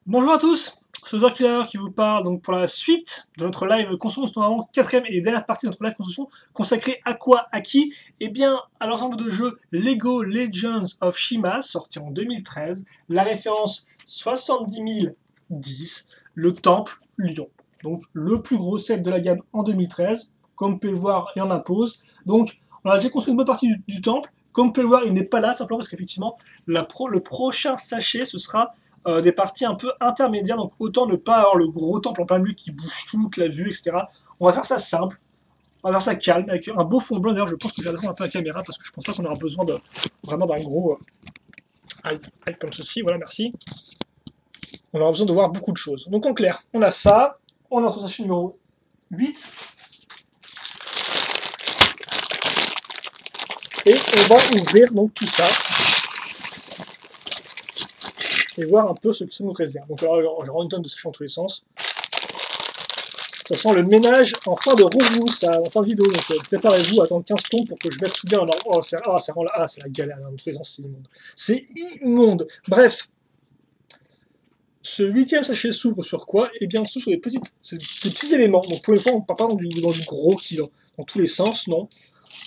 Bonjour à tous, c'est Killer qui vous parle donc pour la suite de notre live construction, normalement quatrième et dernière partie de notre live construction consacrée à quoi, à qui? Eh bien à l'ensemble de jeux Lego Legends of Shima sorti en 2013, la référence 70 010, le Temple Lion. Donc le plus gros set de la gamme en 2013, comme vous pouvez le voir, il en impose. Donc on a déjà construit une bonne partie du Temple, comme vous pouvez le voir, il n'est pas là simplement parce qu'effectivement le prochain sachet ce sera des parties un peu intermédiaires, donc autant ne pas avoir le gros temple en plein milieu qui bouge toute la vue, etc. On va faire ça simple, on va faire ça calme, avec un beau fond blanc. D'ailleurs, je pense que j'adapte un peu la caméra parce que je pense pas qu'on aura besoin de vraiment d'un gros comme ceci. Voilà, merci. On aura besoin de voir beaucoup de choses. Donc en clair, on a ça, on a notre sachet numéro 8, et on va ouvrir donc tout ça et voir un peu ce que ça nous réserve. Donc alors, j'aurai une tonne de sachets dans tous les sens. Ça sent le ménage en fin de roue, ça, en fin de vidéo. Donc préparez-vous à attendre 15 secondes pour que je mette tout bien en ordre. Oh, c'est la galère, dans tous les sens, c'est immonde. C'est immonde. Bref, ce huitième sachet s'ouvre sur quoi? Eh bien, s'ouvre sur des petits éléments. Donc pour une fois, on ne part pas dans du gros qui dans tous les sens, non.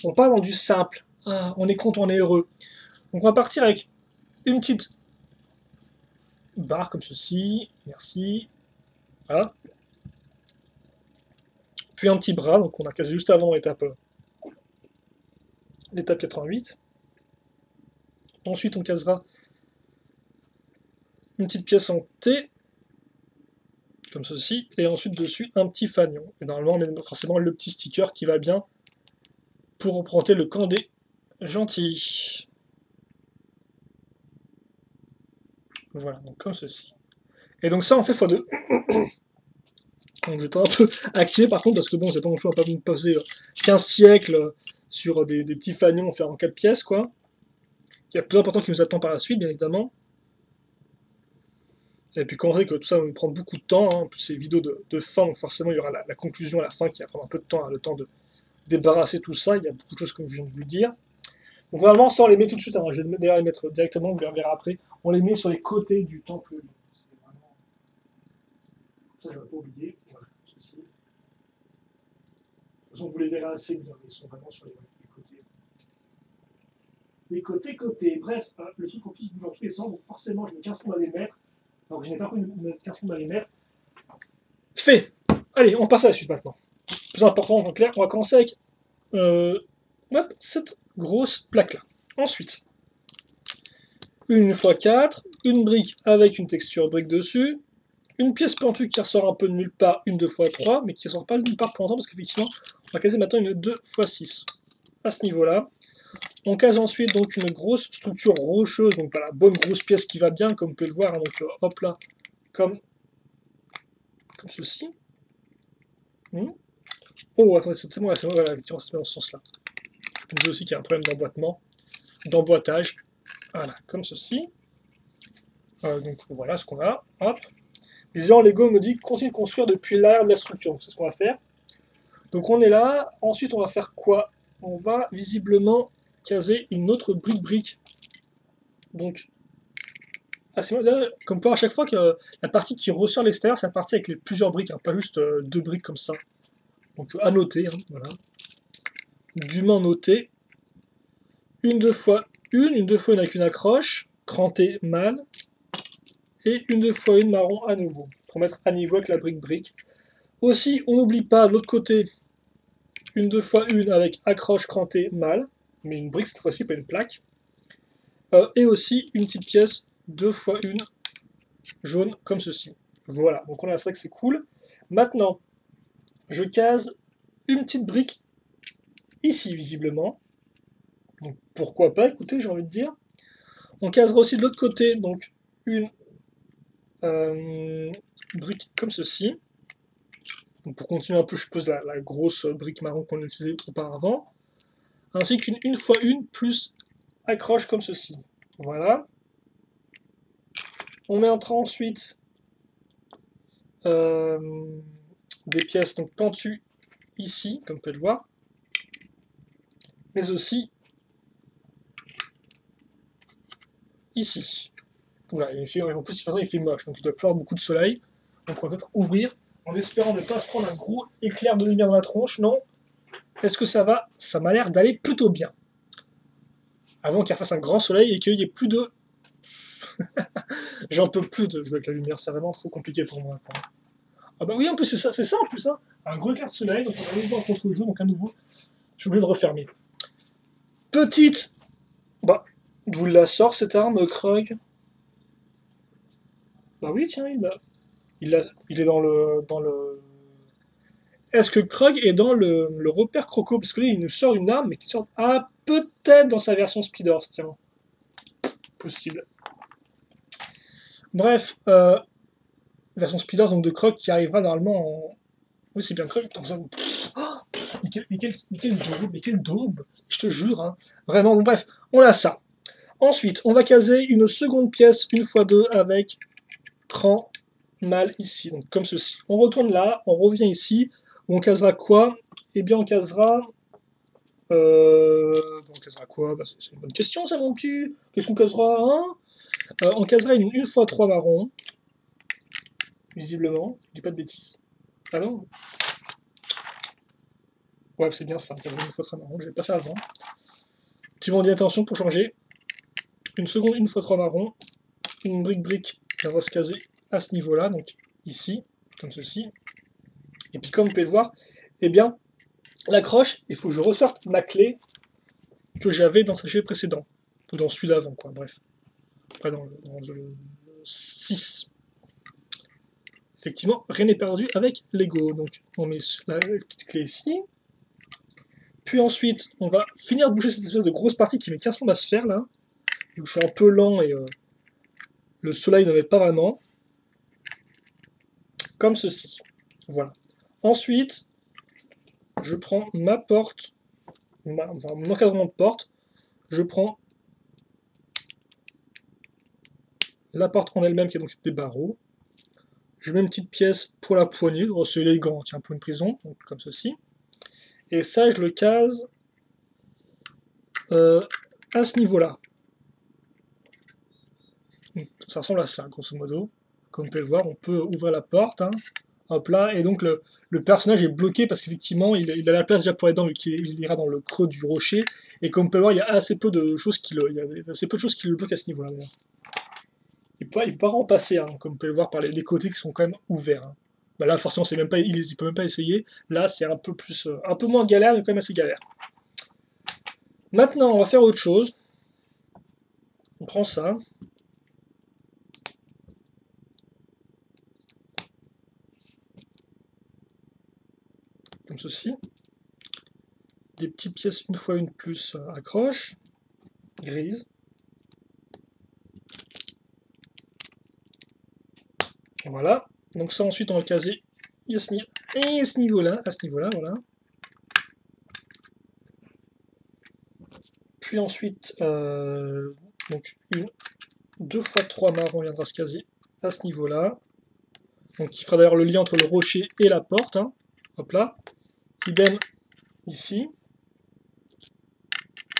On part dans du simple. Ah, on est content, on est heureux. Donc on va partir avec une petite barre comme ceci. Merci. Voilà. Puis un petit bras, donc on a casé juste avant l'étape 88. Ensuite, on casera une petite pièce en T, comme ceci, et ensuite dessus un petit fanion. Et normalement, on met forcément le petit sticker qui va bien pour représenter le camp des gentils. Voilà, donc comme ceci. Et donc ça, on fait x2. Donc j'étais un peu activé par contre, parce que bon, c'est pas non plus, on va pas me passer 15 siècles sur des petits fanions faire en 4 pièces, quoi. Il y a plus important qui nous attend par la suite, bien évidemment. Et puis quand on sait que tout ça va me prendre beaucoup de temps, hein, en plus c'est vidéo de fin, donc forcément il y aura la conclusion à la fin qui va prendre un peu de temps, hein, le temps de débarrasser tout ça, il y a beaucoup de choses comme je viens de vous le dire. Donc normalement ça on les met tout de suite, hein, je vais d'ailleurs les mettre directement, vous les reverrez après, on les met sur les côtés du temple. Ça je vais pas oublier, voilà, ceci. De toute façon vous les verrez assez bien, ils sont vraiment sur les côtés. Les côtés, bref, le truc en plus bouge dans tous les sens, donc forcément je mets 15 secondes à les mettre, alors que je n'ai pas pris 15 secondes à les mettre. Fait. Allez, on passe à la suite maintenant. Plus important, en clair, on va commencer avec cette grosse plaque-là. Ensuite, une x 4, une brique avec une texture brique dessus, une pièce pentue qui ressort un peu de nulle part, une 2x3, mais qui ne ressort pas de nulle part pour longtemps, parce qu'effectivement, on va caser maintenant une 2x6 à ce niveau-là. On case ensuite donc une grosse structure rocheuse, donc pas la bonne grosse pièce qui va bien, comme vous pouvez le voir, hein, donc hop là, comme ceci. Oh, attendez, c'est bon, voilà, effectivement, c'est dans ce sens-là. Je me dis aussi qu'il y a un problème d'emboîtement, d'emboîtage. Voilà, comme ceci. Donc voilà ce qu'on a. Hop. Visiblement, Lego me dit continue de construire depuis l'arrière de la structure. Donc c'est ce qu'on va faire. Donc on est là. Ensuite, on va faire quoi? On va visiblement caser une autre brique. Donc, comme pour à chaque fois que la partie qui ressort à l'extérieur, c'est la partie avec les plusieurs briques, hein, pas juste deux briques comme ça. Donc à noter, hein, voilà. Dûment noté. Une 2x1 avec une accroche, crantée mâle, et une 2x1 marron à nouveau, pour mettre à niveau avec la brique. Aussi, on n'oublie pas de l'autre côté, une 2x1 avec accroche crantée mâle, mais une brique cette fois-ci, pas une plaque. Et aussi une petite pièce 2x1 jaune comme ceci. Voilà, donc on a ça que c'est cool. Maintenant, je case une petite brique ici, visiblement. Donc pourquoi pas, écoutez, j'ai envie de dire. On casera aussi de l'autre côté, donc une brique comme ceci. Donc pour continuer un peu, je pose la grosse brique marron qu'on utilisait auparavant. Ainsi qu'une 1x1 plus accroche comme ceci. Voilà. On mettra ensuite des pièces donc pentues ici, comme vous pouvez le voir. Mais aussi ici. Oula, en plus, il fait moche, donc il doit pleuvoir beaucoup de soleil. Donc on va peut-être ouvrir, en espérant ne pas se prendre un gros éclair de lumière dans la tronche. Non. Est-ce que ça va? Ça m'a l'air d'aller plutôt bien. Avant qu'il fasse un grand soleil et qu'il n'y ait plus de... J'en peux plus de jouer avec la lumière, c'est vraiment trop compliqué pour moi. Ah bah oui, en plus c'est ça en plus, hein. Un gros éclair de soleil, donc on va nouveau en contre-jour, donc à nouveau, je suis obligé de refermer. Petite... Bah, d'où il la sort cette arme, Krog? Bah oui, tiens, il est dans le... Est-ce que Krog est dans le repère Croco? Parce que là, il nous sort une arme, mais qui sort... Ah, peut-être dans sa version Speedhorse, tiens. Possible. Bref, version Speedhorse donc de Krog qui arrivera normalement en... Oui, c'est bien Krog. Mais quel daube, je te jure, hein. Vraiment, bon, bref, on a ça. Ensuite, on va caser une seconde pièce, une x 2 avec cran mal ici, donc comme ceci. On retourne là, on revient ici, où on casera quoi? Eh bien, on casera... on casera quoi? Bah, c'est une bonne question, ça, mon cul. Qu'est-ce qu'on casera, hein? On casera une x 3 marron, visiblement. Je dis pas de bêtises. Ah non? Ouais, c'est bien ça, on casera une x 3 marron, je l'ai pas fait avant. Petit bandit attention pour changer. Une seconde, une x 3 marron. Une brique, elle va se caser à ce niveau-là, donc ici, comme ceci. Et puis comme vous pouvez le voir, eh bien, l'accroche, il faut que je ressorte ma clé que j'avais dans le jeu précédent. Ou dans celui d'avant, quoi, bref. Après, dans le 6. Effectivement, rien n'est perdu avec Lego. Donc, on met la petite clé ici. Puis ensuite, on va finir de boucher cette espèce de grosse partie qui met 15 secondes à se faire, là. Où je suis un peu lent et le soleil ne m'aide pas vraiment. Comme ceci. Voilà. Ensuite, je prends ma porte, mon encadrement de porte, je prends la porte en elle-même qui est donc des barreaux, je mets une petite pièce pour la poignée, c'est élégant, tiens, pour une prison, donc comme ceci, et ça je le case à ce niveau-là. Ça ressemble à ça, grosso modo. Comme vous pouvez le voir, on peut ouvrir la porte, hein. Hop là, et donc le personnage est bloqué parce qu'effectivement il a la place déjà pour être dedans vu qu'il ira dans le creux du rocher, et comme vous pouvez le voir, il y a assez peu de choses qui le bloquent à ce niveau-là. Il peut pas en passer, hein, comme vous pouvez le voir par les côtés qui sont quand même ouverts. Hein. Bah là forcément il peut même pas essayer. Là c'est un peu plus, un peu moins galère, mais quand même assez galère. Maintenant on va faire autre chose. On prend ça. Comme ceci. Des petites pièces une fois une plus accroche, grise. Voilà. Donc ça ensuite on va le caser à ce niveau-là, voilà. Puis ensuite, donc 2 x 3 marron viendra se caser à ce niveau-là. Donc il fera d'ailleurs le lien entre le rocher et la porte. Hein. Hop là. Idem ici.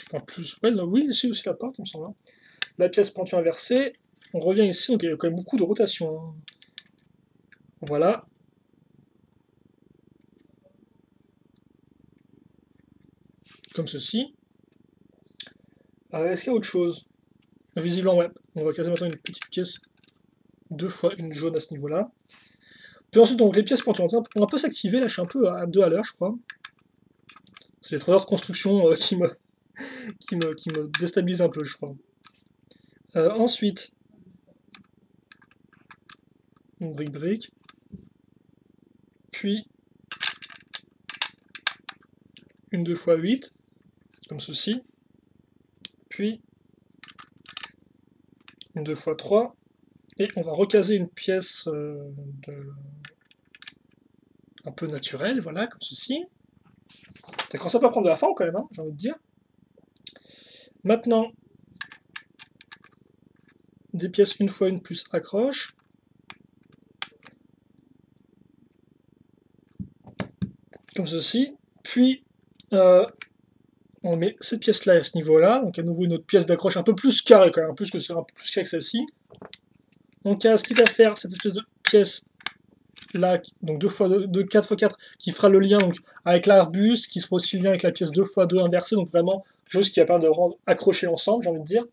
Enfin plus. Ouais, là, oui, ici aussi la porte, il me semble. La pièce pentu inversée. On revient ici, donc il y a quand même beaucoup de rotation. Hein. Voilà. Comme ceci. Est-ce qu'il y a autre chose? Visiblement, ouais. On va caser maintenant une petite pièce 2 fois une jaune à ce niveau-là. Puis ensuite, donc les pièces pentuantes vont un peu s'activer. Là, je suis un peu à 2 à l'heure, je crois. C'est les 3 heures de construction qui me déstabilisent un peu, je crois. Ensuite, une brique. Puis, une 2 x 8, comme ceci. Puis, une 2 x 3. Et on va recaser une pièce un peu naturelle, voilà, comme ceci. Ça commence à pas prendre de la forme quand même, hein, j'ai envie de dire. Maintenant, des pièces une fois une plus accroche. Comme ceci. Puis, on met cette pièce-là à ce niveau-là. Donc à nouveau une autre pièce d'accroche un peu plus carrée quand même, un peu plus carrée que celle-ci. On case, quitte à faire cette espèce de pièce là, donc 2 4 x 4, qui fera le lien donc, avec l'arbuste, qui sera aussi le lien avec la pièce 2 x 2 inversée, donc vraiment quelque chose qui va permettre de rendre accrocher l'ensemble, j'ai envie de dire.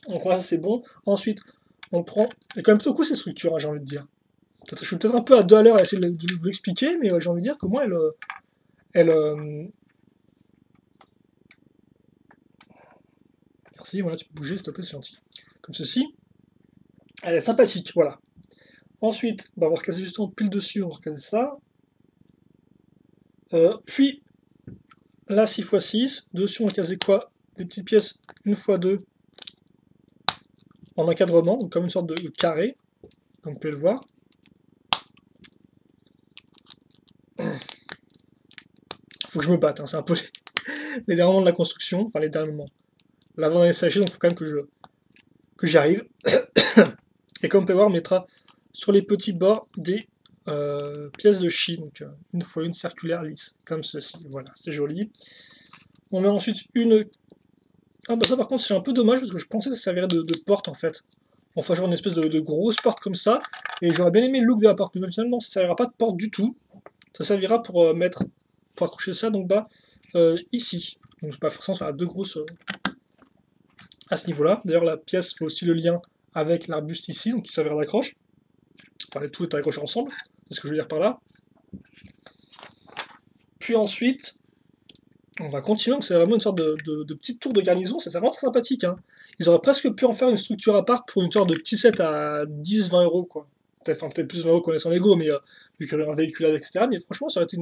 Donc voilà, c'est bon. Ensuite, on prend. C'est quand même plutôt cool ces structures, hein, j'ai envie de dire. Je suis peut-être un peu à 2 à l'heure à essayer de vous l'expliquer, mais j'ai envie de dire que moi, elle merci, voilà, tu peux bouger, s'il te plaît, c'est gentil. Comme ceci. Elle est sympathique, voilà. Ensuite, bah, on va recaser justement pile dessus, on va recaser ça. Puis, là, 6x6. Dessus, on va caser quoi? Des petites pièces 1x2 en encadrement, donc comme une sorte de carré. Donc, vous pouvez le voir. Faut que je me batte, hein, c'est un peu les derniers moments de la construction. Enfin, les derniers moments. L'avant est séché, donc il faut quand même que j'y arrive. Et comme on peut voir, on mettra sur les petits bords des pièces de chine, donc une fois une circulaire lisse, comme ceci. Voilà, c'est joli. On met ensuite une. Ah bah ça par contre c'est un peu dommage parce que je pensais que ça servirait de porte en fait. Enfin genre une espèce de grosse porte comme ça. Et j'aurais bien aimé le look de la porte, mais finalement ça servira pas de porte du tout. Ça servira pour pour accrocher ça donc bas ici. Donc c'est pas forcément ça a deux grosses à ce niveau-là. D'ailleurs la pièce fait aussi le lien avec l'arbuste ici, donc qui servira d'accroche. Enfin tout est accroché ensemble, c'est ce que je veux dire par là. Puis ensuite, on va continuer, donc c'est vraiment une sorte de petite tour de garnison, c'est vraiment très sympathique. Hein. Ils auraient presque pu en faire une structure à part pour une sorte de petit set à 10-20 euros, quoi. Peut-être plus 20 euros connaissant Lego, mais vu qu'il y aurait un véhicule avec, etc. Mais franchement, ça aurait été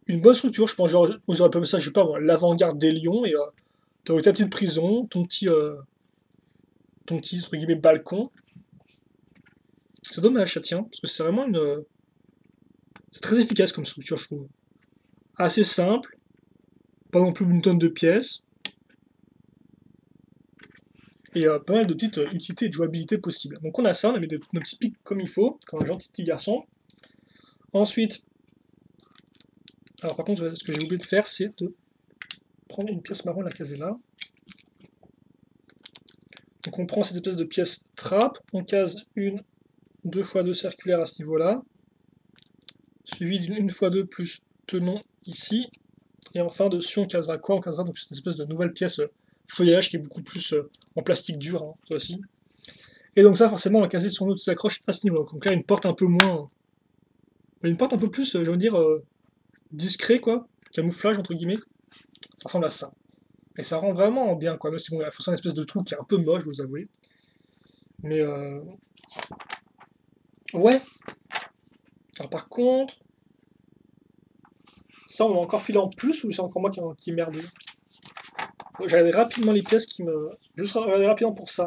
une bonne structure. Je pense genre, ils auraient pu mettre ça, je sais pas, moi, l'avant-garde des lions, et t'aurais ta petite prison, ton petit, entre guillemets, balcon. C'est dommage, ça tient, parce que c'est vraiment une. C'est très efficace comme structure, je trouve. Assez simple, pas non plus une tonne de pièces. Et pas mal de petites utilités et de jouabilité possibles. Donc on a ça, on a mis nos petits pics comme il faut, comme un gentil petit garçon. Ensuite, alors par contre, ce que j'ai oublié de faire, c'est de prendre une pièce marron et la caser là. Donc on prend cette espèce de pièce trappe, on case une 2x2 circulaire à ce niveau-là, suivi d'une 1x2 plus tenon ici. Et enfin, dessus, on casera quoi? On casera donc cette espèce de nouvelle pièce feuillage qui est beaucoup plus en plastique dur, hein, ça aussi. Et donc ça, forcément, on va caser son autre accroche à ce niveau. Donc là, une porte un peu moins... Une porte un peu plus, je veux dire, discret, quoi. Camouflage, entre guillemets. Ça ressemble à ça. Et ça rend vraiment bien, quoi. Même si bon, il faut ça une espèce de trou qui est un peu moche, je vous avouer. Mais ouais. Alors par contre... Ça, on va encore filer en plus ou c'est encore moi qui merde? Je regarde rapidement les pièces qui me... Juste regarder rapidement pour ça.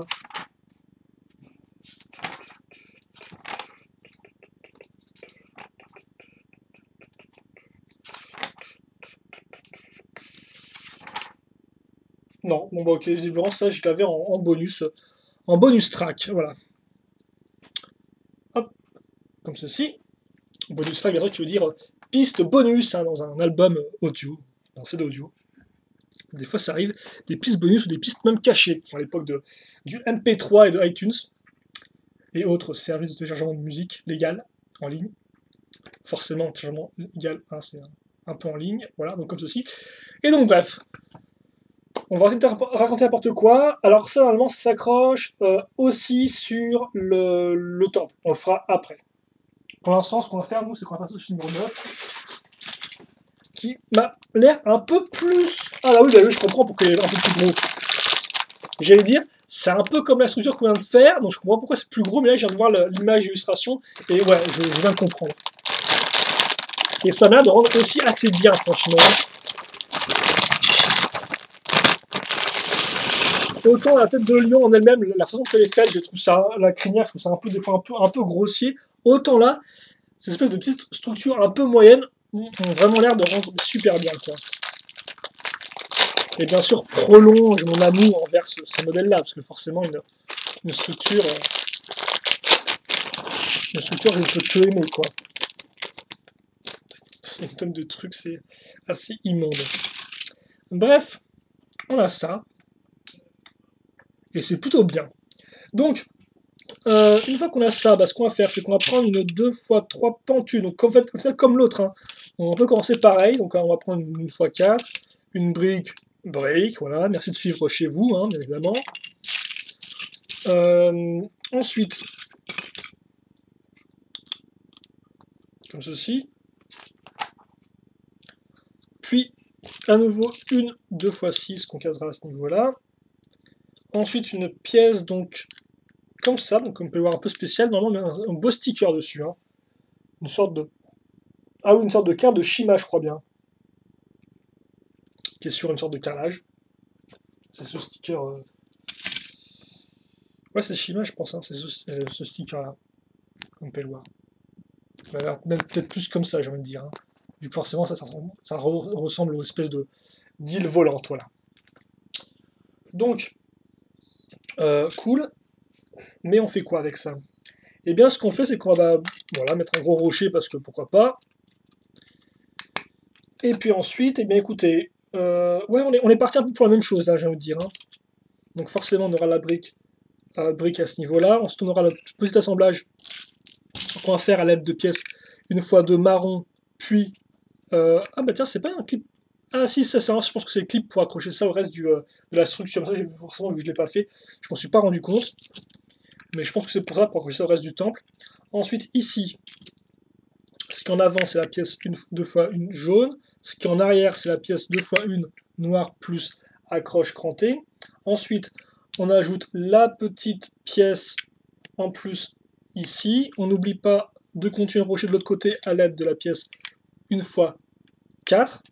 Non, bon bah ok, visiblement ça je l'avais en bonus track, voilà. Hop, comme ceci. Bonus track, bien sûr, qui veut dire piste bonus hein, dans un album audio, dans CD audio. Des fois ça arrive, des pistes bonus ou des pistes même cachées, à l'époque du MP3 et de iTunes, et autres services de téléchargement de musique légal en ligne. Forcément, téléchargement légal, hein, c'est un peu en ligne, voilà, donc comme ceci. Et donc bref, on va raconter n'importe quoi. Alors ça, normalement, ça s'accroche aussi sur le temple. On le fera après. Pour l'instant, ce qu'on va faire, nous, c'est qu'on va passer au numéro 9, qui m'a l'air un peu plus... Ah là oui, je comprends pourquoi il est un peu plus gros. J'allais dire, c'est un peu comme la structure qu'on vient de faire, donc je comprends pourquoi c'est plus gros, mais là, je viens de voir l'image d'illustration, et ouais, je viens de comprendre. Et ça m'a l'air de rendre aussi assez bien, franchement. Autant la tête de lion en elle-même, la façon qu'elle est faite, je trouve ça, la crinière, je trouve ça un peu, des fois un peu grossier. Autant là, cette espèce de petite structure un peu moyenne ont vraiment l'air de rendre super bien, quoi. Et bien sûr, prolonge mon amour envers ce modèle-là, parce que forcément, une structure, je peux que aimer, quoi. Une tonne de trucs, c'est assez immonde. Bref, on a ça. Et c'est plutôt bien. Donc, Une fois qu'on a ça, bah, ce qu'on va faire, c'est qu'on va prendre une 2x3 pentue. Donc en fait, au final, comme l'autre, hein. On peut commencer pareil. Donc on va prendre une x4, une brique, voilà. Merci de suivre chez vous, hein, bien évidemment. Ensuite, comme ceci. Puis, à nouveau, une 2x6 qu'on casera à ce niveau-là. Ensuite, une pièce, donc, comme ça, donc on peut le voir un peu spécial. Normalement, un beau sticker dessus. Hein. Une sorte de... Ah oui, une sorte de carte de Shima, je crois bien. Qui est sur une sorte de carrelage. C'est ce sticker... Ouais, c'est Shima, je pense. Hein. C'est ce sticker-là. On peut le voir. Même peut-être plus comme ça, j'ai envie de dire. Hein. Vu que forcément, ça ressemble aux espèces d'îles volantes, voilà. Donc, cool. Mais on fait quoi avec ça? Eh bien, ce qu'on fait, c'est qu'on va voilà, mettre un gros rocher, parce que pourquoi pas. Et puis ensuite, eh bien, écoutez, ouais, on est parti un peu pour la même chose, là, j'ai envie de dire. Hein. Donc forcément, on aura la brique à ce niveau-là. Ensuite, on aura le petit assemblage qu'on va faire à l'aide de pièces, une fois de marron, puis... ah bah tiens, c'est pas un clip. Ah si, ça c'est je pense que c'est le clip pour accrocher ça au reste de la structure. Ça, forcément, vu que je l'ai pas fait, je m'en suis pas rendu compte. Mais je pense que c'est pour ça, pour accrocher ça au reste du temple. Ensuite, ici, ce qui est en avant, c'est la pièce 2 fois 1 jaune. Ce qui est en arrière, c'est la pièce 2 fois 1 noire plus accroche crantée. Ensuite, on ajoute la petite pièce en plus ici. On n'oublie pas de continuer à rocher de l'autre côté à l'aide de la pièce 1 fois 4.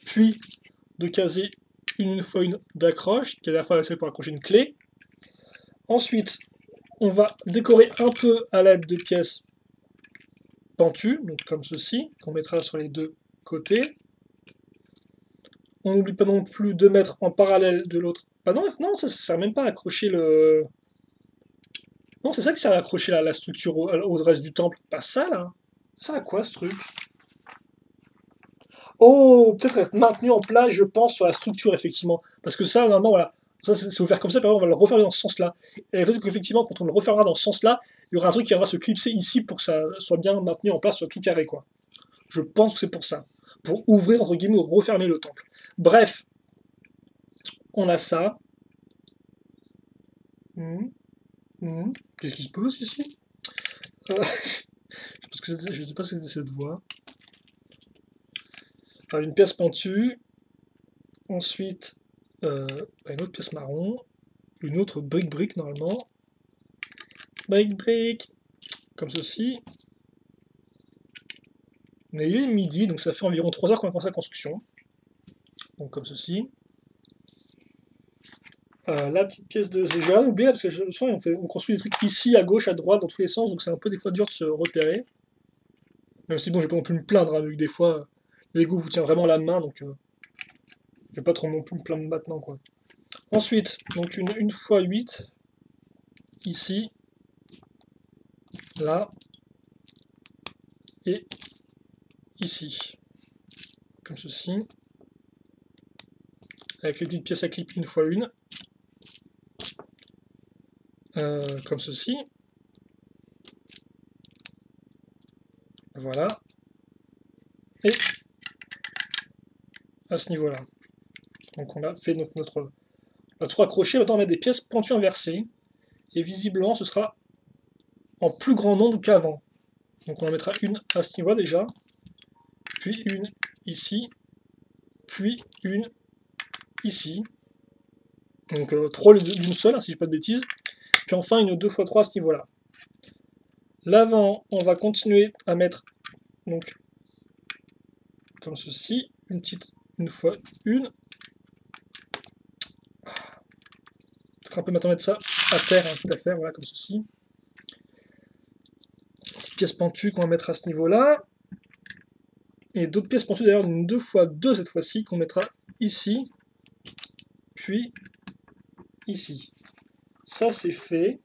Puis de caser une fois 1 d'accroche, qui est à la fois celle pour accrocher une clé. Ensuite, on va décorer un peu à l'aide de pièces pentues, donc comme ceci, qu'on mettra sur les deux côtés. On n'oublie pas non plus de mettre en parallèle de l'autre. Ah non, non, ça ne sert même pas à accrocher le... Non, c'est ça qui sert à accrocher la structure au reste du temple. Pas ça, là. Ça à quoi, ce truc? Oh, peut-être être maintenu en place, je pense, sur la structure, effectivement. Parce que ça, normalement, voilà. Ça, c'est ouvert comme ça, puis on va le refermer dans ce sens-là. Et peut-être qu'effectivement, quand on le refermera dans ce sens-là, il y aura un truc qui viendra se clipser ici pour que ça soit bien maintenu en place sur tout carré, quoi. Je pense que c'est pour ça. Pour ouvrir, entre guillemets, ou refermer le temple. Bref, on a ça. Qu'est-ce qui se passe ici? Je ne sais pas si c'était cette voie. Alors, une pièce pentue. Ensuite, une autre pièce marron. Une autre brique normalement. Brique. Comme ceci. On est midi, donc ça fait environ 3 heures qu'on a commencé la construction. Donc comme ceci. La petite pièce de... J'ai rien oublié parce que je sens on construit des trucs ici, à gauche, à droite, dans tous les sens, donc c'est un peu des fois dur de se repérer. Même si bon, je vais pas non plus me plaindre, hein, vu que des fois, l'ego vous tient vraiment la main, donc je vais pas trop non plus me plaindre maintenant, quoi. Ensuite, donc une fois 8, ici, là, et ici, comme ceci, avec les petites pièces à clip une fois 1, comme ceci, voilà, et à ce niveau-là. Donc on a fait notre accroché, maintenant on met des pièces pentues inversées, et visiblement ce sera en plus grand nombre qu'avant. Donc on en mettra une à ce niveau déjà, puis une ici, puis une ici. Donc 3 d'une seule, hein, si je dis pas de bêtises. Puis enfin une 2x3 à ce niveau-là. L'avant, on va continuer à mettre donc comme ceci, une fois une. Peut-être un peu maintenant mettre ça à terre, hein, tout à fait, voilà, comme ceci. Petite pièce pentue qu'on va mettre à ce niveau-là. Et d'autres pièces pentues d'ailleurs, une 2x2 cette fois-ci, qu'on mettra ici, puis ici. Ça c'est fait.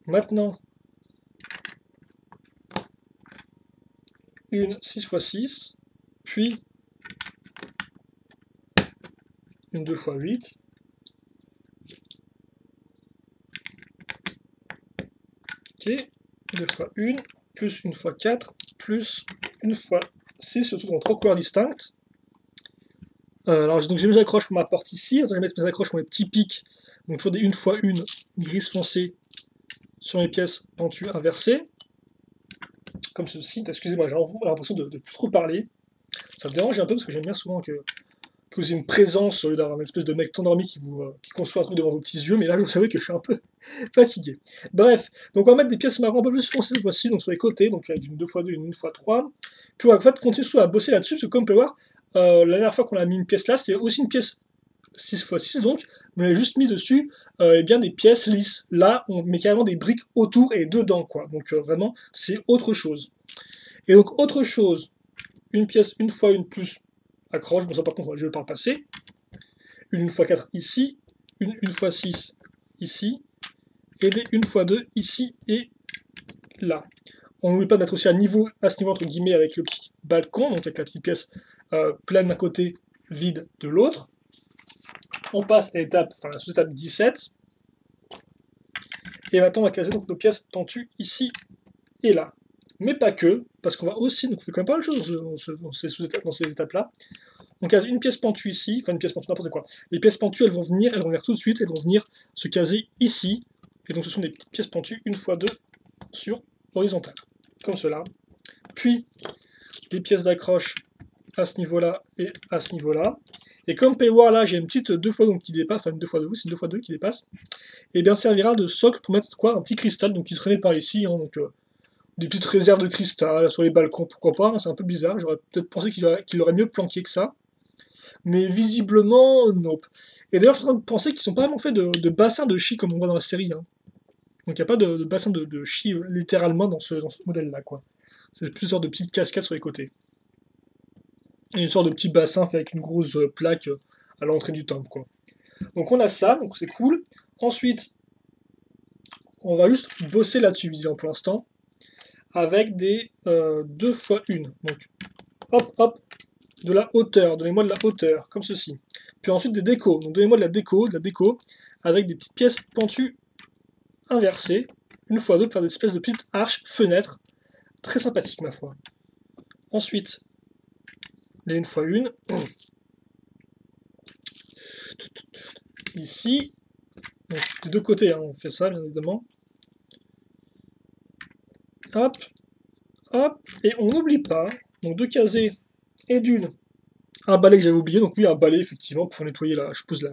Maintenant, une 6x6, puis une 2x8. Ok, 2 fois 1, plus 1 fois 4, plus 1 fois 6, surtout dans 3 couleurs distinctes. Alors donc j'ai mes accroches pour ma porte ici, je vais mettre mes accroches pour mes petits pics, donc toujours des 1 fois 1 grise foncée sur mes pièces pentues inversées, comme ceci. Excusez-moi, j'ai l'impression de plus trop parler, ça me dérange un peu parce que j'aime bien souvent que vous ayez une présence au lieu d'avoir une espèce de mec endormi qui conçoit un truc devant vos petits yeux, mais là vous savez que je suis un peu fatigué. Bref, donc on va mettre des pièces marron un peu plus foncées cette fois-ci, donc sur les côtés, donc avec une 2 x 2, une 1 x 3, puis on va en fait continuer à bosser là-dessus, parce que comme on peut voir, la dernière fois qu'on a mis une pièce là, c'était aussi une pièce 6 x 6 donc, on a juste mis dessus eh bien des pièces lisses. Là, on met carrément des briques autour et dedans, quoi. Donc vraiment, c'est autre chose. Et donc, autre chose, une pièce 1 x 1 plus accroche, bon ça par contre, je vais par le passer. Une 1 x 4 ici, une 1 x 6 ici, et des 1 x 2 ici et là. On n'oublie pas de mettre aussi à ce niveau entre guillemets avec le petit balcon, donc avec la petite pièce pleine d'un côté, vide de l'autre. On passe à l'étape, enfin la sous-étape 17. Et maintenant on va caser donc nos pièces pentues ici et là. Mais pas que, parce qu'on va aussi, donc on fait quand même pas mal de choses dans ces étapes-là. On case une pièce pentue ici, enfin une pièce pentue, n'importe quoi. Les pièces pentues, elles vont venir tout de suite, elles vont venir se caser ici. Et donc ce sont des petites pièces pentues 1 x 2 sur horizontale, comme cela. Puis les pièces d'accroche à ce niveau-là et à ce niveau-là. Et comme vous pouvez voir là, j'ai une petite 2 x 2 qui dépasse, enfin une 2 x 2, oui, c'est une 2 x 2 qui dépasse. Et bien servira de socle pour mettre quoi, un petit cristal, donc qui se traînait par ici, hein, donc des petites réserves de cristal sur les balcons, pourquoi pas, hein, c'est un peu bizarre, j'aurais peut-être pensé qu'il aurait mieux planqué que ça. Mais visiblement, nope. Et d'ailleurs, je suis en train de penser qu'ils sont pas vraiment faits de bassins de chi comme on voit dans la série. Hein. Donc il n'y a pas de bassin de chi littéralement dans ce modèle-là, quoi. C'est plusieurs de petites cascades sur les côtés. Et une sorte de petit bassin fait avec une grosse plaque à l'entrée du temple, quoi. Donc on a ça, donc c'est cool. Ensuite, on va juste bosser là-dessus, visiblement pour l'instant, avec des 2 x 1. Donc, hop, hop, de la hauteur, donnez-moi de la hauteur, comme ceci. Puis ensuite des décos, donc donnez-moi de la déco, avec des petites pièces pentues inversées, 1 x 2 pour faire des espèces de petites arches, fenêtres, très sympathiques ma foi. Ensuite, les 1 x 1, ici, donc des deux côtés, hein, on fait ça bien évidemment. Hop, hop, et on n'oublie pas, donc de caser et d'une, un balai que j'avais oublié, donc oui, un balai effectivement pour nettoyer la, je pose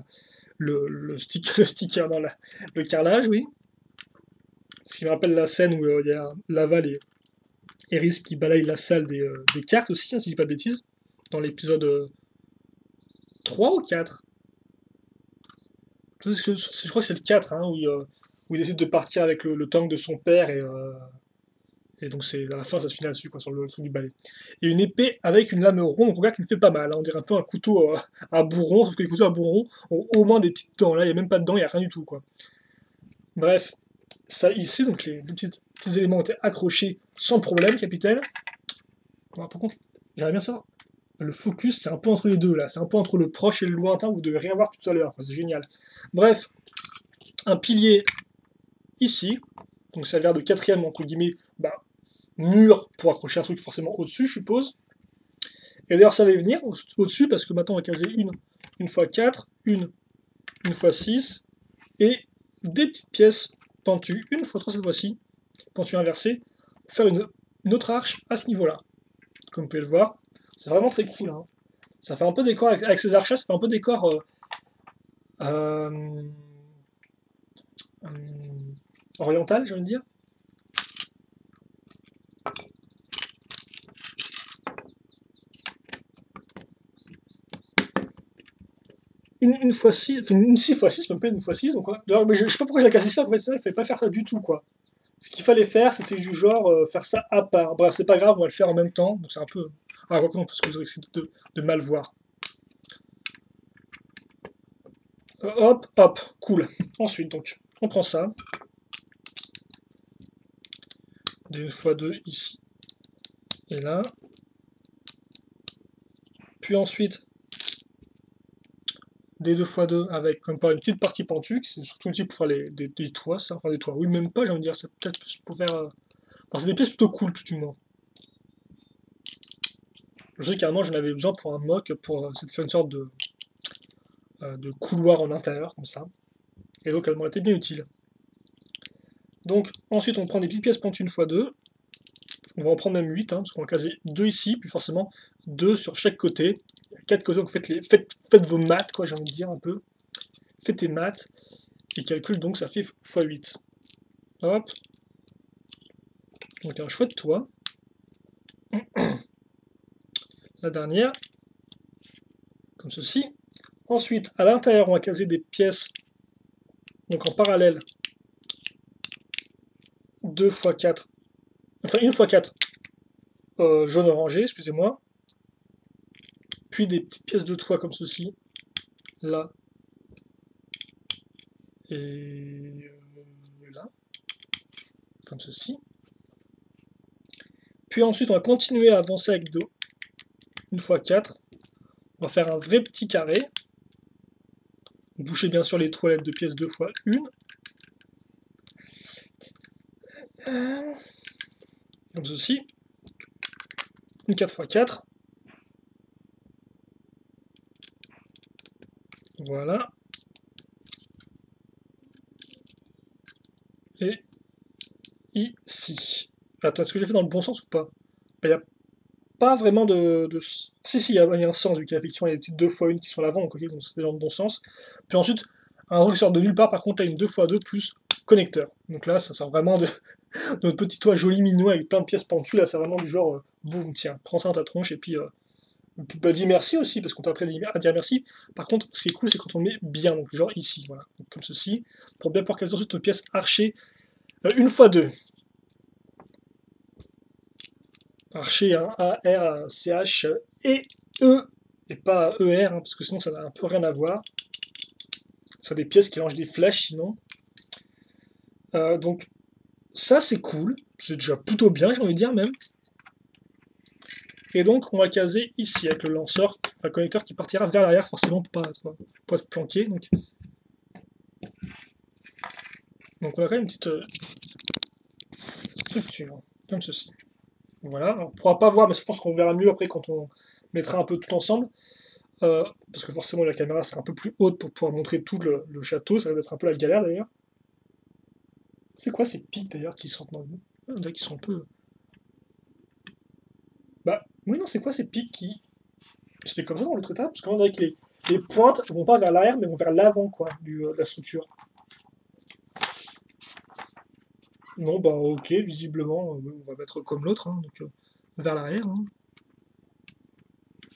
le sticker dans le carrelage, oui. Ce qui me rappelle la scène où il y a Laval et Eris qui balayent la salle des cartes aussi, hein, si je dis pas de bêtises, dans l'épisode 3 ou 4. Je crois que c'est le 4, hein, où il décide de partir avec le tank de son père, et donc à la fin ça se finit là-dessus, quoi, sur le truc du balai. Et une épée avec une lame ronde, donc on regarde qu'il fait pas mal, hein, on dirait un peu un couteau à bourron, sauf que les couteaux à bourron ont au moins des petites dents, là il n'y a même pas de dents, il n'y a rien du tout, quoi. Bref, ça ici, donc les deux petits éléments ont été accrochés sans problème, capitaine. Bon, par contre, j'aimerais bien savoir, le focus c'est un peu entre les deux là, c'est un peu entre le proche et le lointain, vous devez rien voir tout à l'heure, c'est génial. Bref, un pilier ici, donc ça a l'air de quatrième entre guillemets, mur pour accrocher un truc forcément au-dessus, je suppose. Et d'ailleurs ça va y venir au-dessus parce que maintenant on va caser une x 4, une x 6, et des petites pièces pentues, une x 3 cette fois-ci, pentues inversées, pour faire une autre arche à ce niveau-là. Comme vous pouvez le voir, c'est vraiment très cool. Hein. Ça fait un peu décor, avec ces arches-là, ça fait un peu décor oriental, j'ai envie de dire. Une fois 6, enfin une 6 x 6, même pas une fois 6, donc quoi. Mais je sais pas pourquoi j'ai cassé ça, en fait, il fallait pas faire ça du tout, quoi. Ce qu'il fallait faire, c'était du genre faire ça à part. Bref, c'est pas grave, on va le faire en même temps, donc c'est un peu... Ah, non, parce que vous risquez de mal voir. Hop, hop, cool. Ensuite, donc, on prend ça. Des 1 x 2 ici et là. Puis ensuite, des 2x2 avec comme pas une petite partie pentue, qui c'est surtout utile pour faire des toits, ça, enfin des toits, oui même pas j'ai envie de dire, c'est peut-être plus pour faire... Enfin c'est des pièces plutôt cool tout du moins. Je sais carrément j'en avais besoin pour un mock, pour essayer de faire une sorte de couloir en intérieur, comme ça. Et donc elle m'aurait été bien utile. Donc ensuite on prend des petites pièces pentues 1x2, on va en prendre même 8, hein, parce qu'on va caser 2 ici, puis forcément 2 sur chaque côté. 4 côtés, donc faites vos maths, quoi, j'ai envie de dire un peu. Faites tes maths, et calcule, donc ça fait x8. Hop. Donc un chouette toit. La dernière, comme ceci. Ensuite, à l'intérieur, on va caser des pièces, donc en parallèle, 2 x 4, enfin 1 x 4, jaune orangé, excusez-moi. Puis des petites pièces de toit comme ceci, là, et là, comme ceci. Puis ensuite, on va continuer à avancer avec 2, 1 x 4. On va faire un vrai petit carré. Boucher bien sûr les toilettes de pièces 2 x 1. Comme ceci. Une 4 x 4. Voilà. Et ici. Attends, est-ce que j'ai fait dans le bon sens ou pas? Il n'y a pas vraiment de... Si, il y a un sens, vu qu'il y a effectivement des petites 2 x 1 qui sont à l'avant, donc c'est déjà dans le bon sens. Puis ensuite, un truc qui sort de nulle part, par contre, là, une 2 x 2 plus connecteur. Donc là, ça sort vraiment de notre petit toit joli mignon avec plein de pièces pentues. Là, c'est vraiment du genre, boum, tiens, prends ça dans ta tronche, et puis bah, dis merci aussi, parce qu'on t'a appris à dire merci. Par contre, ce qui est cool, c'est quand on met bien, donc genre ici, voilà, donc comme ceci, pour bien pouvoir caser ensuite une pièce archer 1 x 2. Archer, hein, A-R, C-H, et E, et pas E-R, hein, parce que sinon ça n'a un peu rien à voir. C'est des pièces qui lancent des flèches sinon. Donc ça c'est cool, c'est déjà plutôt bien, j'ai envie de dire même. Et donc on va caser ici avec le lanceur, un connecteur qui partira vers l'arrière forcément pour pas se planquer. Donc on a quand même une petite structure, comme ceci. Voilà, alors, on ne pourra pas voir, mais je pense qu'on verra mieux après quand on mettra un peu tout ensemble. Parce que forcément la caméra sera un peu plus haute pour pouvoir montrer tout le château, ça va être un peu la galère d'ailleurs. C'est quoi ces pics d'ailleurs qui sortent dans le bout? On dirait qu'ils sont un peu... Bah, oui non, c'est quoi ces pics qui... C'était comme ça dans l'autre étape, parce qu'on dirait que les pointes vont pas vers l'arrière, mais vont vers l'avant, quoi, de la structure. Non, bah ok, visiblement, on va mettre comme l'autre, hein, donc vers l'arrière. Hein.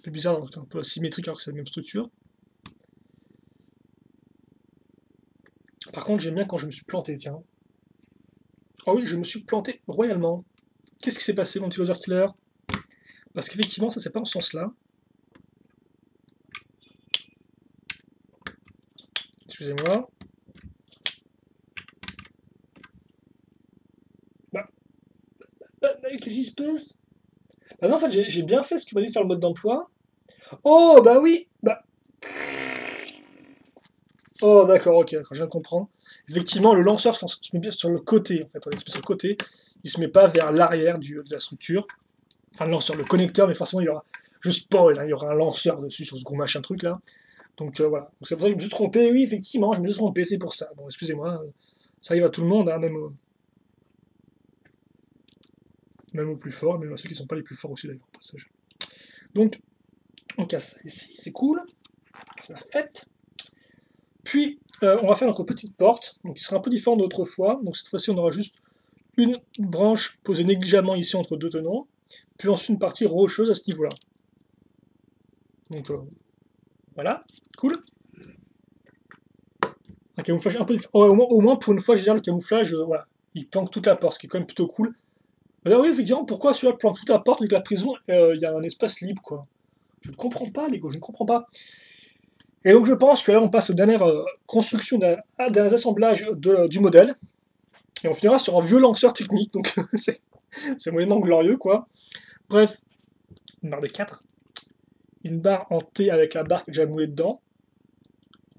C'est bizarre, donc un peu asymétrique alors que c'est la même structure. Par contre, j'aime bien quand je me suis planté, tiens. Ah oui, je me suis planté royalement. Qu'est-ce qui s'est passé, mon petit loser killer? Parce qu'effectivement, ça c'est pas en ce sens-là. Excusez-moi. Bah, qu'est-ce qui se passe? Ah non, en fait, j'ai bien fait ce qu'il m'a dit de faire le mode d'emploi. Oh, bah oui. Bah. Oh, d'accord, ok, je viens de comprendre. Effectivement, le lanceur se met bien sur le côté, en fait. Il se met sur le côté. Il se met pas vers l'arrière de la structure. Enfin, le lanceur, le connecteur, mais forcément, il y aura. Je spoil, hein, il y aura un lanceur dessus sur ce gros machin truc là. Donc voilà. Donc c'est pour ça que je me suis trompé. Oui, effectivement, je me suis trompé, c'est pour ça. Bon, excusez-moi. Ça arrive à tout le monde, hein, même aux plus forts, même à ceux qui ne sont pas les plus forts aussi d'ailleurs, au passage. Donc, on casse ça ici, c'est cool. C'est la fête. Puis, on va faire notre petite porte, donc qui sera un peu différente d'autrefois. Donc cette fois-ci, on aura juste une branche posée négligemment ici entre deux tenons, puis ensuite une partie rocheuse à ce niveau-là. Donc voilà, cool. Un camouflage un peu différent. Au moins, pour une fois, je veux dire, le camouflage, voilà, il planque toute la porte, ce qui est quand même plutôt cool. Alors oui, effectivement, pourquoi celui-là planque toute la porte, mais que la prison, il y a un espace libre, quoi. Je ne comprends pas, les gars, je ne comprends pas. Et donc je pense que là, on passe aux dernières constructions, derniers assemblages du modèle, et on finira sur un vieux lanceur technique, donc c'est moyennement glorieux, quoi. Bref, une barre de 4, une barre en T avec la barre que j'ai moulée dedans,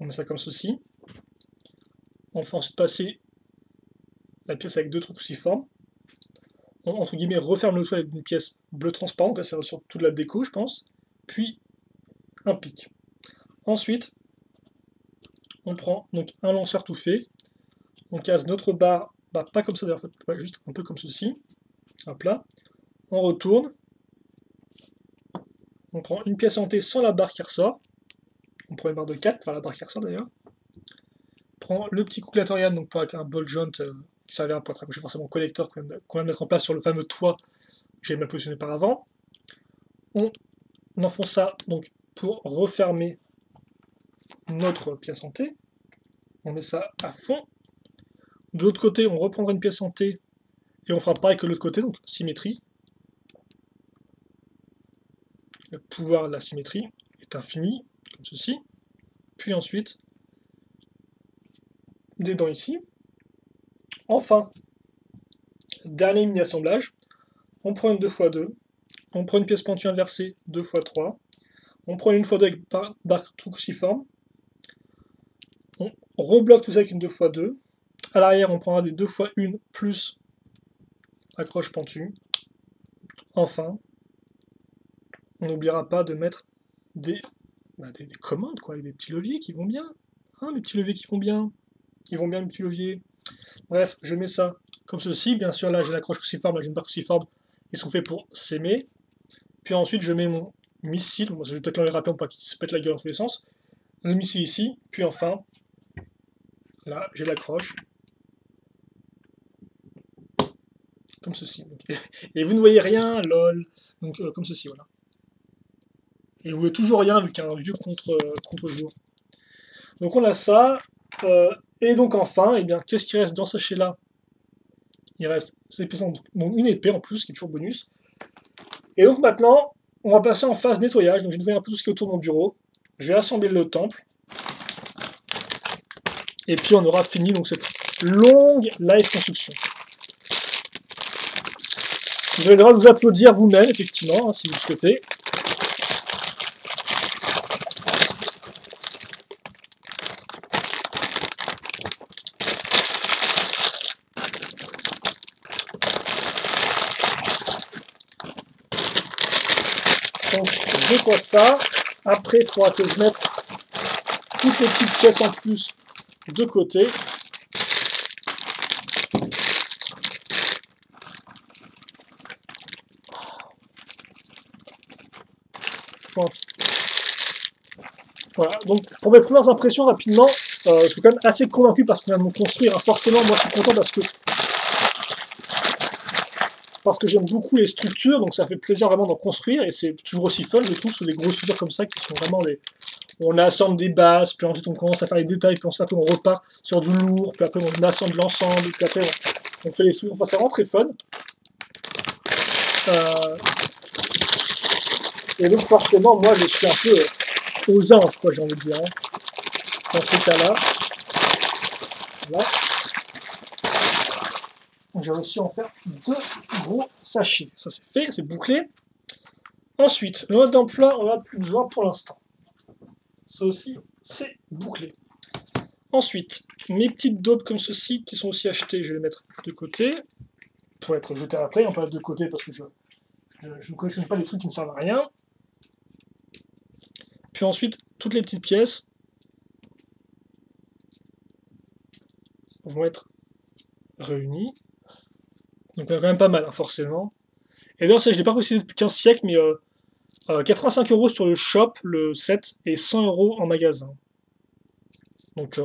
On met ça comme ceci. On fait ensuite passer la pièce avec deux trucs cruciformes. On, entre guillemets, referme le toit avec une pièce bleu transparent, ça va sur toute la déco, je pense. Puis un pic. Ensuite, on prend donc un lanceur tout fait. On casse notre barre, bah, pas comme ça d'ailleurs, juste un peu comme ceci. Hop là. On retourne. On prend une pièce en T sans la barre qui ressort. On prend une barre de 4, enfin la barre qui ressort d'ailleurs. On prend le petit couple Latorian, donc avec un ball joint qui servait pour être accroché forcément au collecteur qu'on vient de mettre en place sur le fameux toit que j'ai mal positionné par avant. On enfonce ça donc pour refermer notre pièce en T. On met ça à fond. De l'autre côté, on reprendra une pièce en T et on fera pareil que de l'autre côté, donc symétrie. Le pouvoir de la symétrie est infini, comme ceci. Puis ensuite, des dents ici. Enfin, dernier mini-assemblage, on prend une 2x2, on prend une pièce pentue inversée 2x3, on prend une 1x2 avec barre cruciforme, on rebloque tout ça avec une 2x2, à l'arrière on prendra des 2x1 plus accroche pentue. Enfin, on n'oubliera pas de mettre des commandes, quoi, avec des petits leviers qui vont bien. Hein, les petits leviers qui vont bien. Ils vont bien, les petits leviers. Bref, je mets ça comme ceci. Bien sûr, là, j'ai l'accroche cruciforme, là, j'ai une barre cruciforme. Ils sont faits pour s'aimer. Puis ensuite, je mets mon missile. Bon, je vais peut-être l'enlever rapidement pour pas qu'il se pète la gueule dans tous les sens. Le missile ici. Puis enfin, là, j'ai l'accroche. Comme ceci. Et vous ne voyez rien, lol. Donc, comme ceci, voilà. Et vous voyez toujours rien vu qu'il y a un vieux contre-jour. Donc, on a ça. Et donc, enfin, eh bien, qu'est-ce qui reste dans ce sachet-là? Il reste ces pièces, donc une épée en plus, qui est toujours bonus. Et donc, maintenant, on va passer en phase nettoyage. Donc, je vais nettoyer un peu tout ce qui est autour de mon bureau. Je vais assembler le temple. Et puis, on aura fini donc cette longue live construction. Vous avez le droit de vous applaudir vous-même, effectivement, hein, si vous le souhaitez. Donc, je dépose ça. Après, il faudra que je mette toutes les petites pièces en plus de côté. Voilà, donc pour mes premières impressions rapidement, je suis quand même assez convaincu parce qu'on vient de me construire. Forcément, moi je suis content parce que j'aime beaucoup les structures, donc ça fait plaisir vraiment d'en construire et c'est toujours aussi fun, je trouve, sur des grosses structures comme ça qui sont vraiment des. On assemble des bases, puis ensuite on commence à faire les détails, puis ensuite on repart sur du lourd, puis après on assemble l'ensemble, puis après on fait les structures. Enfin, c'est vraiment très fun. Et donc forcément, moi je suis un peu aux anges, quoi, j'ai envie de dire. Hein. Dans ces cas-là. Voilà. J'ai réussi à en faire 2 gros sachets. Ça c'est fait, c'est bouclé. Ensuite, le mode d'emploi, on n'a plus besoin pour l'instant. Ça aussi, c'est bouclé. Ensuite, mes petites daubes comme ceci, qui sont aussi achetées, je vais les mettre de côté, pour être jetées après. On peut mettre de côté parce que je ne collectionne pas des trucs qui ne servent à rien. Puis ensuite, toutes les petites pièces vont être réunies. Donc on a quand même pas mal, hein, forcément. Et d'ailleurs, ça, je ne l'ai pas précisé depuis 15 siècles, mais 85 € sur le shop, le set, et 100 € en magasin. Donc,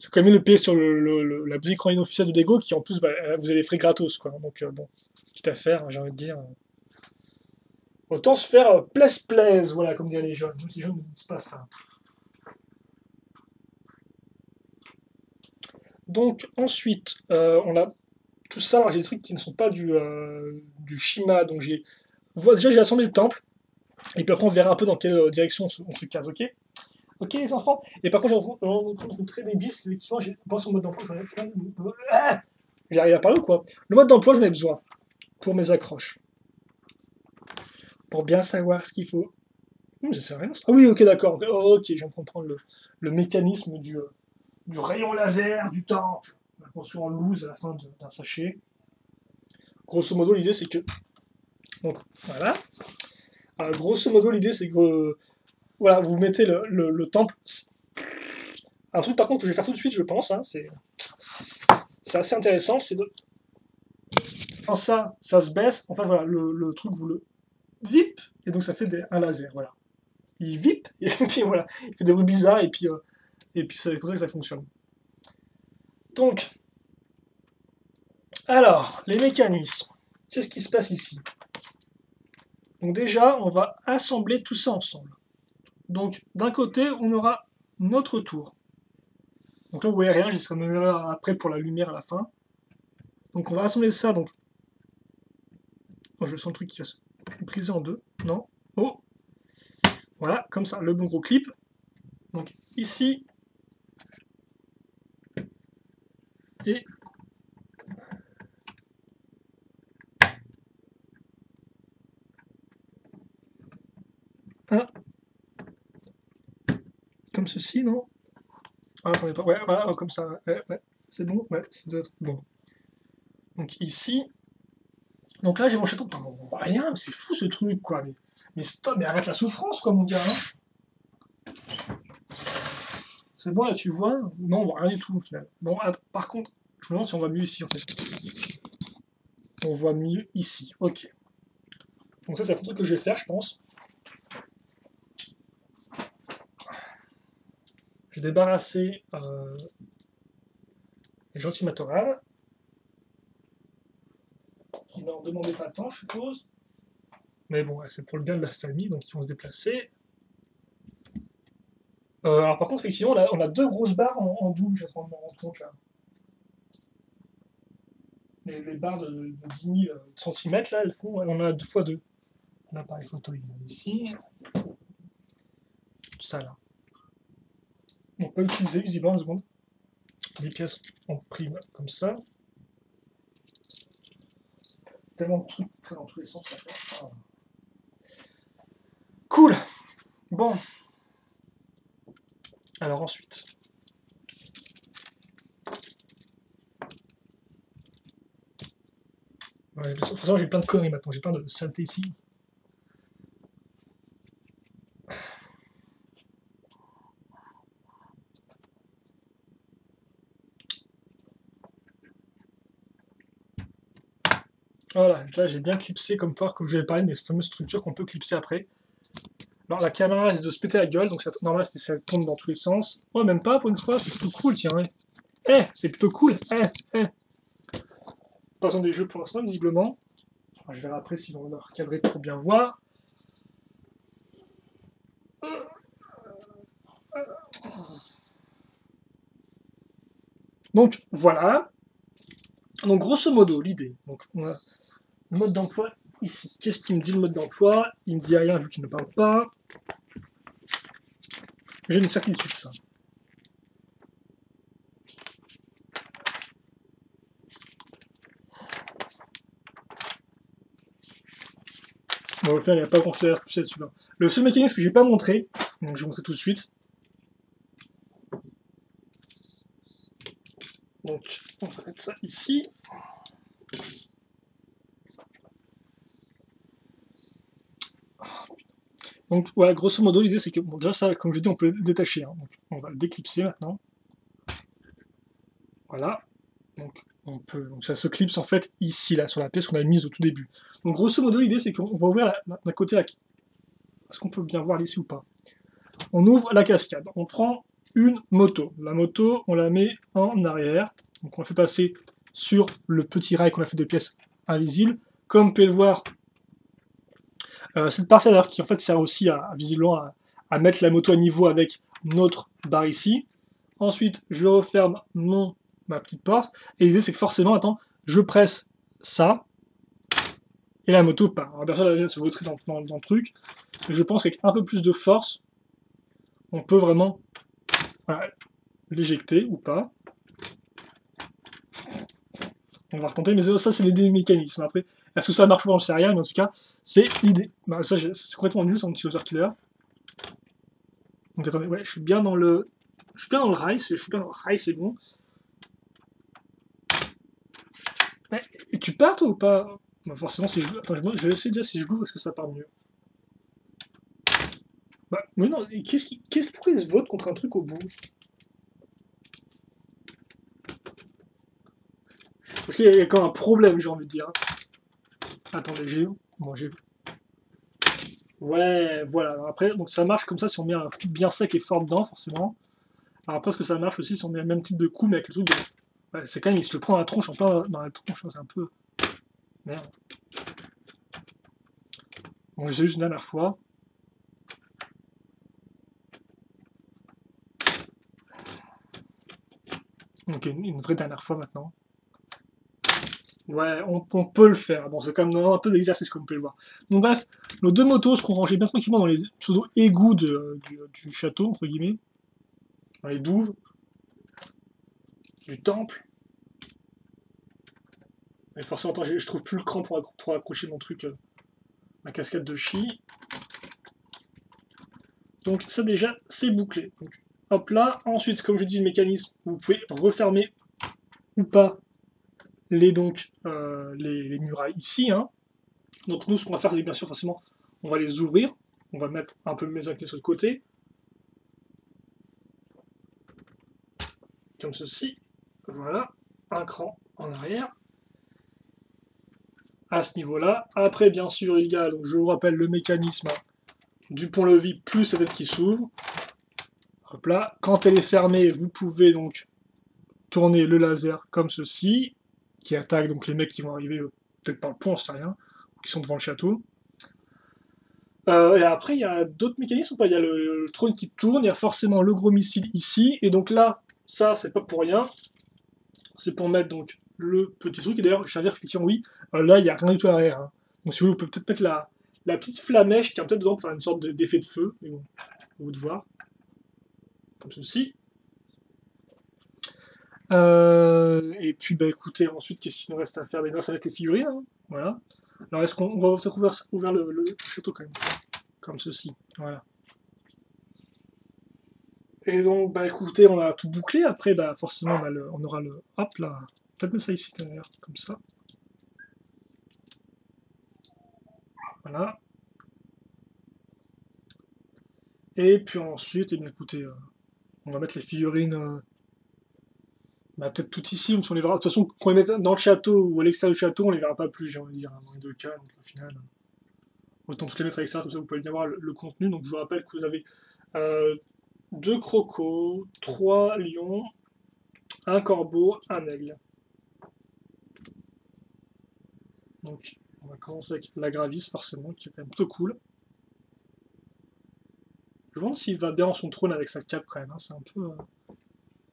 c'est quand même le payer sur la boutique en ligne officielle de Lego, qui en plus, vous avez les frais gratos, quoi. Donc, bon, quitte à faire, hein, j'ai envie de dire. Autant se faire plaise, voilà, comme disent les jeunes. Même si les jeunes ne disent pas ça. Donc, ensuite, on a tout ça. Alors, j'ai des trucs qui ne sont pas du Shima. Donc, déjà, j'ai assemblé le temple. Et puis après, on verra un peu dans quelle direction on se case, ok? Ok, les enfants. Et par contre, j'ai rencontré très débile, parce qu'effectivement, j'ai pensé au mode d'emploi, j'en ai fait. J'arrive à parler ou quoi? Le mode d'emploi, j'en ai besoin pour mes accroches. Pour bien savoir ce qu'il faut Ça sert à rien. Ah oui, ok, d'accord. Ok, je viens de comprendre le mécanisme du rayon laser du temple. On a construit en loose à la fin d'un sachet. Grosso modo, l'idée c'est que. Donc, voilà. Grosso modo, l'idée c'est que. Voilà, vous mettez le temple. Un truc par contre que je vais faire tout de suite, je pense, hein, c'est assez intéressant, c'est de. Quand ça se baisse, en fait, voilà, le truc, vous le vip, et donc ça fait un laser, voilà. Il vip, et puis voilà, il fait des bruits bizarres, et puis c'est comme ça que ça fonctionne. Donc, alors, les mécanismes, c'est ce qui se passe ici. Donc déjà, on va assembler tout ça ensemble. Donc, d'un côté, on aura notre tour. Donc là, vous voyez rien, j'y serai même là après pour la lumière à la fin. Donc on va assembler ça, donc... Oh, je sens le truc qui va se briser en deux. Non. Oh. Voilà, comme ça, le bon gros clip. Donc ici. Et... un. Comme ceci, non? Ah, attendez pas. Ouais, voilà, comme ça. Ouais, ouais. C'est bon? Ouais, ça doit être bon. Donc ici. Donc là, j'ai mon château. Putain, on voit rien, mais c'est fou ce truc, quoi. Mais stop, mais arrête la souffrance, quoi, mon gars. Hein. C'est bon, là, tu vois? Non, on voit rien du tout, au final. Bon, par contre, je me demande si on voit mieux ici, en fait. On voit mieux ici. Ok. Donc ça, c'est un truc que je vais faire, je pense. Je vais débarrasser les gentils matorales. Qui n'en demandaient pas tant, je suppose. Mais bon, c'est pour le bien de la famille, donc ils vont se déplacer. Alors par contre, effectivement, on a deux grosses barres en double, je suis en train de me rendre compte là. Les barres de 10 000 cm, là, elles font, on a 2 x 2. L'appareil photo, il est ici. Tout ça là. On peut utiliser visiblement une seconde. Les pièces en prime comme ça. Tellement de trucs dans tous les sens. Ah. Cool. Bon. Alors ensuite. Ouais, de toute façon, j'ai plein de conneries maintenant. J'ai plein de saletés ici. Voilà, là j'ai bien clipsé comme fois, comme je vais parler de mes fameuses structures qu'on peut clipser après. Alors la caméra risque de se péter la gueule, donc c'est normal si ça tourne dans tous les sens. Oh, même pas pour une fois, c'est plutôt cool, tiens. C'est plutôt cool. Pas besoin des jeux pour l'instant, visiblement. Enfin, je verrai après si on va recadrer pour bien voir. Donc voilà. Donc grosso modo, l'idée. Donc on a le mode d'emploi ici. Qu'est-ce qu'il me dit le mode d'emploi? Il me dit rien vu qu'il ne parle pas. J'ai une certitude ça. Bon, au final, il n'y a pas grand-chose à pousser dessus là. Le seul mécanisme que j'ai pas montré, donc je vais montrer tout de suite. Donc on va mettre ça ici. Donc voilà, grosso modo, l'idée c'est que, bon, déjà ça, comme je dis, on peut le détacher. Hein. Donc on va le déclipser maintenant. Voilà. Donc ça se clipse en fait ici, là, sur la pièce qu'on a mise au tout début. Donc grosso modo, l'idée c'est qu'on va ouvrir d'un côté la... Est-ce qu'on peut bien voir ici ou pas? On ouvre la cascade. On prend une moto. La moto, on la met en arrière. Donc on la fait passer sur le petit rail qu'on a fait de pièces invisibles. Comme vous pouvez le voir, cette parcelle qui en fait sert aussi visiblement à mettre la moto à niveau avec notre barre ici. Ensuite, je referme ma petite porte. Et l'idée c'est que forcément, attends, je presse ça. Et la moto part. Alors bien sûr, elle vient de se vautrer dans le truc. Mais je pense qu'avec un peu plus de force, on peut vraiment l'éjecter ou pas. On va retenter, mais ça c'est des mécanismes. Après, est-ce que ça marche pas, on ne sait rien, mais en tout cas, c'est l'idée. Bah, ça c'est complètement nul, c'est un petit laser killer. Donc attendez, ouais, je suis bien dans le... Je suis bien dans le rail, c'est bon. Ouais, et tu pars toi ou pas? Bah forcément si je... Attends, je vais essayer déjà si je l'ouvre, est-ce que ça part mieux? Bah, mais non, pourquoi ils se votent contre un truc au bout? Parce qu'il y a quand même un problème, j'ai envie de dire. Attendez, j'ai... Bon, j'ai... Ouais, voilà. Alors après, donc ça marche comme ça si on met un coup bien sec et fort dedans, forcément. Alors après, est-ce que ça marche aussi si on met le même type de coup, mais avec le truc de... Ouais, c'est quand même, il se le prend dans la tronche, en plein dans la tronche, hein, c'est un peu... Merde. Bon, j'ai eu une dernière fois. Donc une vraie dernière fois maintenant. Ouais, on peut le faire. Bon, c'est quand même un peu d'exercice, comme vous pouvez le voir. Donc bref, nos deux motos seront rangées bien tranquillement dans les pseudo égouts du château, entre guillemets. Dans les douves. Du temple. Et forcément, attends, je trouve plus le cran pour accrocher mon truc, ma cascade de chi. Donc ça déjà, c'est bouclé. Donc, hop là. Ensuite, comme je dis, le mécanisme, vous pouvez refermer ou pas les murailles ici. Hein. Donc nous, ce qu'on va faire, c'est bien sûr, forcément, on va les ouvrir. On va mettre un peu mes clés sur le côté. Comme ceci. Voilà. Un cran en arrière. À ce niveau-là. Après, bien sûr, il y a, donc, je vous rappelle, le mécanisme du pont-levis plus sa tête qui s'ouvre. Hop là. Quand elle est fermée, vous pouvez donc tourner le laser comme ceci, qui attaque donc les mecs qui vont arriver, peut-être par le pont, je sais rien, qui sont devant le château. Et après, il y a d'autres mécanismes ou pas? Il y a le trône qui tourne, il y a forcément le gros missile ici, et donc là, ça, c'est pas pour rien. C'est pour mettre donc le petit truc, et d'ailleurs, je tiens à dire qu'effectivement, oui, là, il n'y a rien du tout à l'arrière. Hein. Donc si vous voulez, vous pouvez peut-être mettre la petite flamèche qui a peut-être besoin de faire une sorte d'effet de feu, mais bon, vous de voir. Comme ceci. Et puis, bah écoutez, ensuite, qu'est-ce qu'il nous reste à faire? Ben, ça va être les figurines, hein. Voilà. Alors, est-ce qu'on va peut-être ouvrir le château quand même? Comme ceci, voilà. Et donc, bah écoutez, on a tout bouclé. Après, bah forcément, on aura le... Hop là. Peut-être mettre ça ici, d'ailleurs, comme ça. Voilà. Et puis ensuite, eh bien écoutez, on va mettre les figurines... bah, peut-être tout ici, même si on les verra. De toute façon, qu'on les mette dans le château ou à l'extérieur du château, on les verra pas plus, j'ai envie de dire, hein, dans les deux cas. Donc au final... Autant tous les mettre à l'extérieur, comme ça vous pouvez bien voir le contenu. Donc je vous rappelle que vous avez 2 crocos, 3 lions, un corbeau, un aigle. Donc on va commencer avec la Gravis forcément, qui est quand même plutôt cool. Je me demande s'il va bien en son trône avec sa cape quand même. Hein. C'est un peu.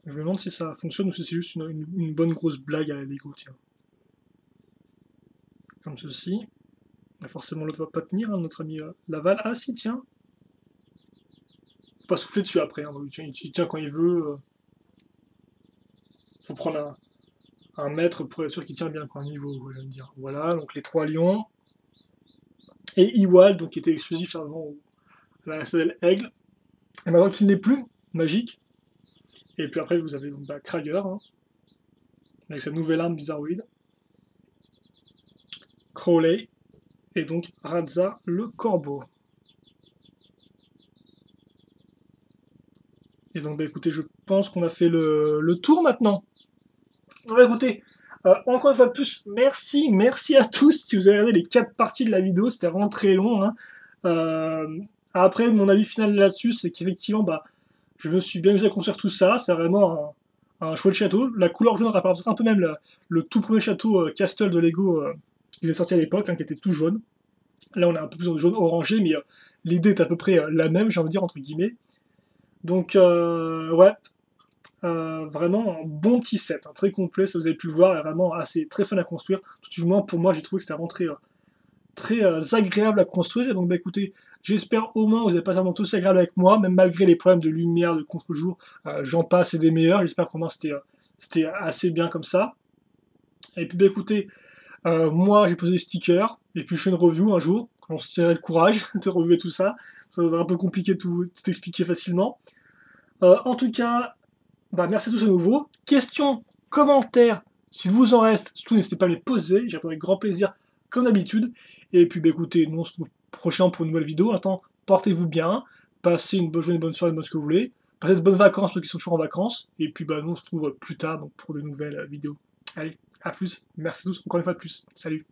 Je me demande si ça fonctionne ou si c'est juste une bonne grosse blague à la Lego, tiens. Comme ceci. Mais forcément l'autre va pas tenir, hein, notre ami Laval. Ah si, tiens. Faut pas souffler dessus après, hein. Il tient quand il veut. Faut prendre un mètre pour être sûr qu'il tient bien quoi, un niveau, je vais me dire. Voilà, donc les 3 lions. Et Iwal, donc qui était exclusif avant à la SL Aigle. Et maintenant qu'il n'est plus, magique. Et puis après, vous avez bah, Krager, hein, avec sa nouvelle arme bizarroïde. Crowley. Et donc Radza, le corbeau. Et donc, bah, écoutez, je pense qu'on a fait le tour maintenant. Bah, écoutez, encore une fois de plus, merci à tous si vous avez regardé les 4 parties de la vidéo, c'était vraiment très long. Hein. Après, mon avis final là-dessus, c'est qu'effectivement, bah, je me suis bien amusé à construire tout ça, c'est vraiment un chouette château. La couleur jaune rappelle un peu même le tout premier château Castle de Lego qui est sorti à l'époque, hein, qui était tout jaune. Là, on a un peu plus de jaune orangé, mais l'idée est à peu près la même, j'ai envie de dire, entre guillemets. Donc, ouais, vraiment un bon petit set, hein, très complet, ça vous avez pu le voir, vraiment assez très fun à construire. Tout du moins pour moi j'ai trouvé que c'était vraiment très agréable à construire. Et donc bah écoutez, j'espère au moins que vous avez passé un moment aussi agréable avec moi, même malgré les problèmes de lumière, de contre-jour, j'en passe et des meilleurs. J'espère qu'au moins c'était assez bien comme ça. Et puis bah écoutez, moi j'ai posé des stickers, et puis je fais une review un jour, on se tirait le courage de relever tout ça. Ça va être un peu compliqué de tout expliquer facilement. En tout cas, bah, merci à tous à nouveau. Questions, commentaires, s'il vous en reste, surtout n'hésitez pas à me les poser, j'y répondrai avec grand plaisir, comme d'habitude. Et puis bah, écoutez, nous on se retrouve prochainement pour une nouvelle vidéo. Attends, portez-vous bien, passez une bonne journée, une bonne soirée, une bonne ce que vous voulez. Passez de bonnes vacances pour ceux qui sont toujours en vacances. Et puis bah, nous on se retrouve plus tard donc, pour de nouvelles vidéos. Allez, à plus, merci à tous, encore une fois de plus. Salut.